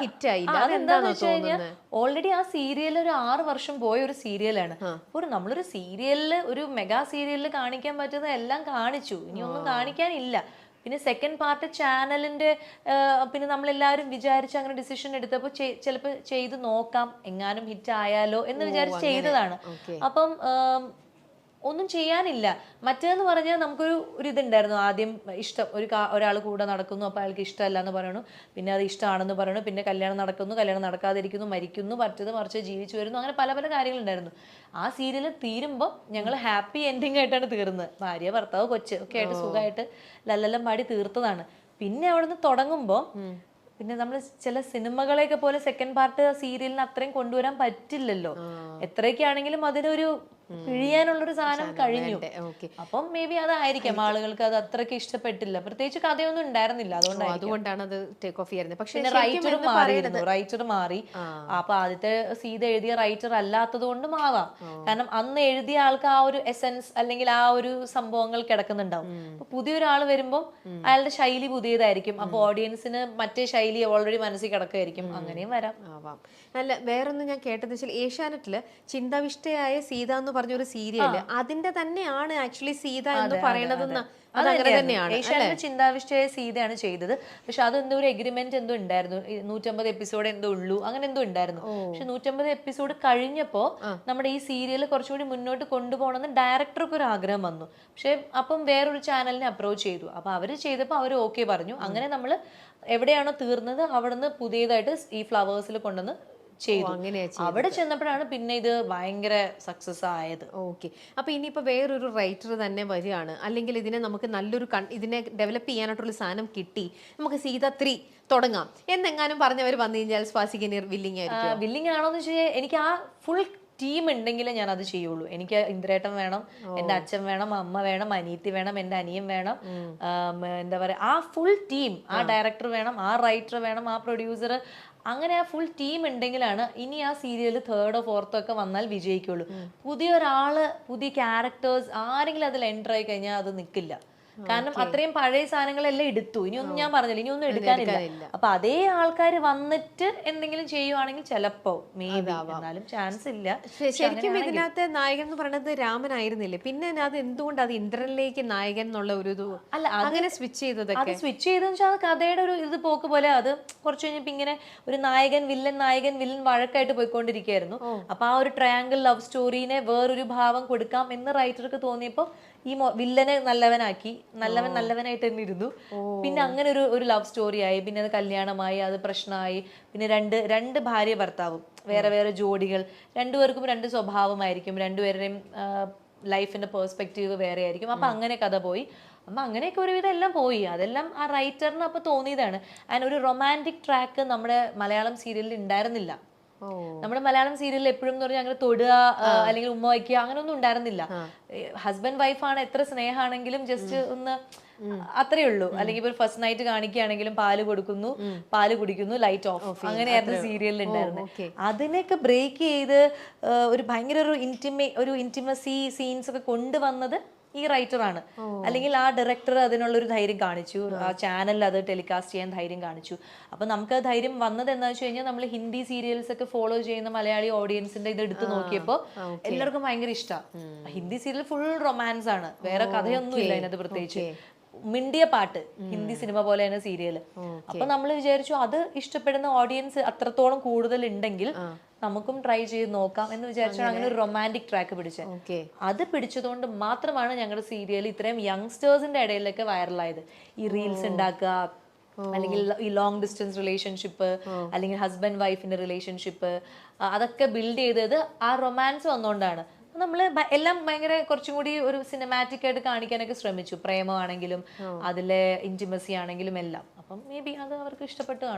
ഹിറ്റായില്ല. അതെന്താന്ന് അതെന്താണോ വെച്ച് കഴിഞ്ഞാൽ തോന്നുന്നത്? ഓൾറെഡി ആ സീരിയൽ ഒരു 6 വർഷം പോയ ഒരു സീരിയലാണ്. അപ്പോൾ നമ്മളൊരു സീരിയലില് ഒരു മെഗാ സീരിയലിൽ കാണിക്കാൻ പറ്റുന്ന എല്ലാം കാണിച്ചു, ഇനിയൊന്നും കാണിക്കാനില്ല. പിന്നെ സെക്കൻഡ് പാർട്ട് ചാനലിന്റെ പിന്നെ നമ്മളെല്ലാവരും വിചാരിച്ച് അങ്ങനെ ഡിസിഷൻ എടുത്തപ്പോൾ ചിലപ്പോൾ ചെയ്ത് നോക്കാം, എങ്ങാനും ഹിറ്റ് ആയാലോ എന്ന് വിചാരിച്ച് അങ്ങനെ. ചെയ്തതാണ്. ഓക്കെ. അപ്പം ഒന്നും ചെയ്യാനില്ല. മറ്റേന്ന് പറഞ്ഞാൽ ഒരു ഇതുണ്ടായിരുന്നു. ആദ്യം ഇഷ്ടം ഒരാൾ കൂടെ നടക്കുന്നു, അപ്പോൾ അയാൾക്ക് ഇഷ്ടമല്ല എന്ന് പറയണു, പിന്നെ അത് ഇഷ്ടമാണെന്ന് പറയണു, പിന്നെ കല്യാണം നടക്കുന്നു, കല്യാണം നടക്കാതിരിക്കുന്നു, മരിക്കുന്നു, മറിച്ച് ജീവിച്ചു വരുന്നു, അങ്ങനെ പല പല കാര്യങ്ങളുണ്ടായിരുന്നു. ആ സീരിയൽ തീരുമ്പോൾ ഞങ്ങൾ ഹാപ്പി എൻഡിങ് ആയിട്ടാണ് തീർന്നത്. ഭാര്യ ഭർത്താവ് കൊച്ച് ഒക്കെ ആയിട്ട് സുഖമായിട്ട് ലല്ലെല്ലാം പാടി തീർത്തതാണ്. പിന്നെ അവിടുന്ന് തുടങ്ങുമ്പോൾ പിന്നെ നമ്മൾ ചില സിനിമകളെയൊക്കെ പോലെ സെക്കൻഡ് പാർട്ട് സീരിയലിന് അത്രയും കൊണ്ടുവരാൻ പറ്റില്ലല്ലോ. എത്രയൊക്കെ ആണെങ്കിലും അതിനൊരു പിഴിയാനുള്ളൊരു സാധനം കഴിഞ്ഞു. അപ്പം മേ ബി അതായിരിക്കാം ആളുകൾക്ക് അത് അത്രയ്ക്ക് ഇഷ്ടപ്പെട്ടില്ല. പ്രത്യേകിച്ച് കഥയൊന്നും ഉണ്ടായിരുന്നില്ല, അതുകൊണ്ടാണ് അത് ടേക്ക് ഓഫ് ചെയ്യുന്നത്. പക്ഷേ റൈറ്റർ മാറി. അപ്പൊ ആദ്യത്തെ സീത എഴുതിയ റൈറ്റർ അല്ലാത്തത് കൊണ്ടും ആവാം. കാരണം അന്ന് എഴുതിയ ആൾക്ക് ആ ഒരു എസെൻസ് അല്ലെങ്കിൽ ആ ഒരു സംഭവങ്ങൾ കിടക്കുന്നുണ്ടാവും. അപ്പൊ പുതിയൊരാൾ വരുമ്പോൾ അയാളുടെ ശൈലി പുതിയതായിരിക്കും. അപ്പൊ ഓഡിയൻസിന് മറ്റേ ശൈലി ഓൾറെഡി മനസ്സിൽ കിടക്കുമായിരിക്കും. അങ്ങനെയും വരാം. അല്ല, വേറൊന്നും ഞാൻ കേട്ടത് വെച്ചാൽ ഏഷ്യാനെറ്റില് ചിന്താവിഷ്ടയായ സീത എന്ന് പറഞ്ഞൊരു സീരിയല് അതിന്റെ തന്നെയാണ് ആക്ച്വലി സീത എന്ന് പറയണതെന്ന്. അതങ്ങനെ തന്നെയാണ്. ഏഷ്യാനെറ്റ് ചിന്താവിഷ്ടയായ സീതയാണ് ചെയ്തത്. പക്ഷെ അതെന്തോ ഒരു എഗ്രിമെന്റ് എന്തോ ഉണ്ടായിരുന്നു, 150 എപ്പിസോഡ് എന്തോ ഉള്ളൂ, അങ്ങനെ എന്തോ ഉണ്ടായിരുന്നു. പക്ഷെ 150 എപ്പിസോഡ് കഴിഞ്ഞപ്പോ നമ്മുടെ ഈ സീരിയൽ കുറച്ചുകൂടി മുന്നോട്ട് കൊണ്ടുപോകണമെന്ന് ഡയറക്ടർക്ക് ഒരു ആഗ്രഹം വന്നു. പക്ഷെ അപ്പം വേറൊരു ചാനലിനെ അപ്രോച്ച് ചെയ്തു. അപ്പൊ അവര് ചെയ്തപ്പോൾ അവർ ഓക്കെ പറഞ്ഞു. അങ്ങനെ നമ്മൾ എവിടെയാണോ തീർന്നത് അവിടുന്ന് പുതിയതായിട്ട് ഈ ഫ്ലവേഴ്സിൽ കൊണ്ടുവന്ന് ചെയ്തു. അവിടെ ചെന്നപ്പോഴാണ് പിന്നെ ഇത് ഭയങ്കര സക്സസ് ആയത്. ഓക്കെ. അപ്പൊ ഇനിയിപ്പോ വേറൊരു റൈറ്റർ തന്നെ വരികയാണ്, അല്ലെങ്കിൽ ഇതിനെ നമുക്ക് നല്ലൊരു ഇതിനെ ഡെവലപ്പ് ചെയ്യാനായിട്ടുള്ള സാധനം കിട്ടി, നമുക്ക് സീത 3 തുടങ്ങാം എന്നെങ്ങാനും പറഞ്ഞവർ വന്നു കഴിഞ്ഞാൽ സ്വാസിക വില്ലിങ് ആയിരിക്കും? വില്ലിങ് ആണോന്ന് വെച്ചാൽ എനിക്ക് ആ ഫുൾ ടീം ഉണ്ടെങ്കിലേ ഞാൻ അത് ചെയ്യുള്ളൂ. എനിക്ക് ഇന്ദ്രേട്ടൻ വേണം, എൻ്റെ അച്ഛൻ വേണം, അമ്മ വേണം, അനിയത്തി വേണം, എൻ്റെ അനിയൻ വേണം, എന്താ പറയാ, ആ ഫുൾ ടീം, ആ ഡയറക്ടർ വേണം, ആ റൈറ്റർ വേണം, ആ പ്രൊഡ്യൂസർ, അങ്ങനെ ആ ഫുൾ ടീം ഉണ്ടെങ്കിലാണ് ഇനി ആ സീരിയൽ 3rd or 4th ഒക്കെ വന്നാൽ വിജയിക്കുള്ളൂ. പുതിയൊരാള്, പുതിയ ക്യാരക്ടേഴ്സ് ആരെങ്കിലും അതിൽ എൻ്റർ ആയി കഴിഞ്ഞാൽ അത് നിൽക്കില്ല. കാരണം അത്രയും പഴയ സാധനങ്ങളെല്ലാം എടുത്തു, ഇനിയൊന്നും ഞാൻ പറഞ്ഞില്ല, ഇനിയൊന്നും എടുക്കാനില്ല. അപ്പൊ അതേ ആൾക്കാർ വന്നിട്ട് എന്തെങ്കിലും ചെയ്യുവാണെങ്കിൽ ചിലപ്പോ മേ ബി, എന്നാലും ചാൻസ് ഇല്ല. ശരിക്കും ഇതിനകത്ത് നായകൻ എന്ന് പറയുന്നത് രാമനായിരുന്നില്ലേ? പിന്നെ അത് എന്തുകൊണ്ട് അത് ഇന്ദ്രനിലേക്ക് നായകൻ എന്നുള്ള ഒരു അല്ല അങ്ങനെ സ്വിച്ച് ചെയ്തത്? അത് സ്വിച്ച് ചെയ്തെന്ന് വെച്ചാൽ അത് കഥയുടെ ഒരു ഇത് പോക്ക് പോലെ. അത് കുറച്ച് കഴിഞ്ഞപ്പോ ഇങ്ങനെ ഒരു നായകൻ വില്ലൻ വഴക്കായിട്ട് പോയിക്കൊണ്ടിരിക്കുകയായിരുന്നു. അപ്പൊ ആ ഒരു ട്രയാങ്കിൾ ലവ് സ്റ്റോറീനെ വേറൊരു ഭാവം കൊടുക്കാം എന്ന് റൈറ്റർക്ക് തോന്നിയപ്പോ ഈ വില്ലനെ നല്ലവനായിട്ട് തന്നെ ഇരുന്നു. പിന്നെ അങ്ങനെ ഒരു ലവ് സ്റ്റോറി ആയി, പിന്നെ അത് കല്യാണമായി, അത് പ്രശ്നമായി. പിന്നെ രണ്ട് ഭാര്യ ഭർത്താവും വേറെ വേറെ ജോഡികൾ, രണ്ടുപേർക്കും 2 സ്വഭാവമായിരിക്കും, രണ്ടുപേരുടെയും ലൈഫിന്റെ പേഴ്സ്പെക്റ്റീവ് വേറെ ആയിരിക്കും. അപ്പൊ അങ്ങനെ കഥ പോയി. അപ്പൊ അങ്ങനെയൊക്കെ ഒരുവിധം എല്ലാം പോയി. അതെല്ലാം ആ റൈറ്ററിന് അപ്പൊ തോന്നിയതാണ്. ആൻഡ് ഒരു റൊമാൻറ്റിക് ട്രാക്ക് നമ്മുടെ മലയാളം സീരിയലിൽ ഉണ്ടായിരുന്നില്ല. നമ്മുടെ മലയാളം സീരിയലിൽ എപ്പോഴും എന്ന് പറഞ്ഞാൽ അങ്ങനെ തൊടുക അല്ലെങ്കിൽ ഉമ്മ വയ്ക്കുക അങ്ങനെയൊന്നും ഉണ്ടായിരുന്നില്ല. ഹസ്ബൻഡ് വൈഫാണ്, എത്ര സ്നേഹമാണെങ്കിലും ജസ്റ്റ് ഒന്ന് അത്രേ ഉള്ളൂ. അല്ലെങ്കിൽ ഇപ്പൊ ഒരു ഫസ്റ്റ് നൈറ്റ് കാണിക്കുകയാണെങ്കിലും പാല് കൊടുക്കുന്നു, പാല് കുടിക്കുന്നു, ലൈറ്റ് ഓഫ്, അങ്ങനെയായിരുന്നു സീരിയലിൽ ഉണ്ടായിരുന്നത്. അതിനെയൊക്കെ ബ്രേക്ക് ചെയ്ത് ഒരു ഭയങ്കര ഒരു ഇന്റിമസി സീൻസ് ഒക്കെ കൊണ്ടുവന്നത് ഈ റൈറ്ററാണ്. അല്ലെങ്കിൽ ആ ഡയറക്ടർ അതിനുള്ളൊരു ധൈര്യം കാണിച്ചു, ആ ചാനലിൽ അത് ടെലികാസ്റ്റ് ചെയ്യാൻ ധൈര്യം കാണിച്ചു. അപ്പൊ നമുക്ക് ആ ധൈര്യം വന്നത് എന്താ വെച്ച് കഴിഞ്ഞാൽ നമ്മൾ ഹിന്ദി സീരിയൽസ് ഒക്കെ ഫോളോ ചെയ്യുന്ന മലയാളി ഓഡിയൻസിന്റെ ഇത് എടുത്ത് നോക്കിയപ്പോൾ എല്ലാവർക്കും ഭയങ്കര ഇഷ്ടമാണ്. ഹിന്ദി സീരിയൽ ഫുൾ റൊമാൻസ് ആണ്, വേറെ കഥയൊന്നും ഇല്ല അതിനകത്ത്. പ്രത്യേകിച്ച് മിണ്ടിയ പാട്ട്, ഹിന്ദി സിനിമ പോലെ തന്നെ സീരിയല്. അപ്പൊ നമ്മൾ വിചാരിച്ചു അത് ഇഷ്ടപ്പെടുന്ന ഓഡിയൻസ് അത്രത്തോളം കൂടുതൽ ഉണ്ടെങ്കിൽ നമുക്കും ട്രൈ ചെയ്ത് നോക്കാം എന്ന് വിചാരിച്ചാണ് അങ്ങനെ ഒരു റൊമാൻറ്റിക് ട്രാക്ക് പിടിച്ചത്. അത് പിടിച്ചതുകൊണ്ട് മാത്രമാണ് ഞങ്ങളുടെ സീരിയൽ ഇത്രയും യങ്സ്റ്റേഴ്സിന്റെ ഇടയിലൊക്കെ വൈറലായത്. ഈ റീൽസ് ഉണ്ടാക്കുക, അല്ലെങ്കിൽ ഈ ലോങ് ഡിസ്റ്റൻസ് റിലേഷൻഷിപ്പ്, അല്ലെങ്കിൽ ഹസ്ബൻഡ് വൈഫിന്റെ റിലേഷൻഷിപ്പ്, അതൊക്കെ ബിൽഡ് ചെയ്തത് ആ റൊമാൻസ് വന്നുകൊണ്ടാണ്. നമ്മൾ എല്ലാം ഭയങ്കര കുറച്ചും കൂടി ഒരു സിനിമാറ്റിക് ആയിട്ട് കാണിക്കാനൊക്കെ ശ്രമിച്ചു. പ്രേമമാണെങ്കിലും അതിലെ ഇന്റിമസി ആണെങ്കിലും എല്ലാം. അപ്പം മേ ബി അത് അവർക്ക് ഇഷ്ടപ്പെട്ട് കാണും.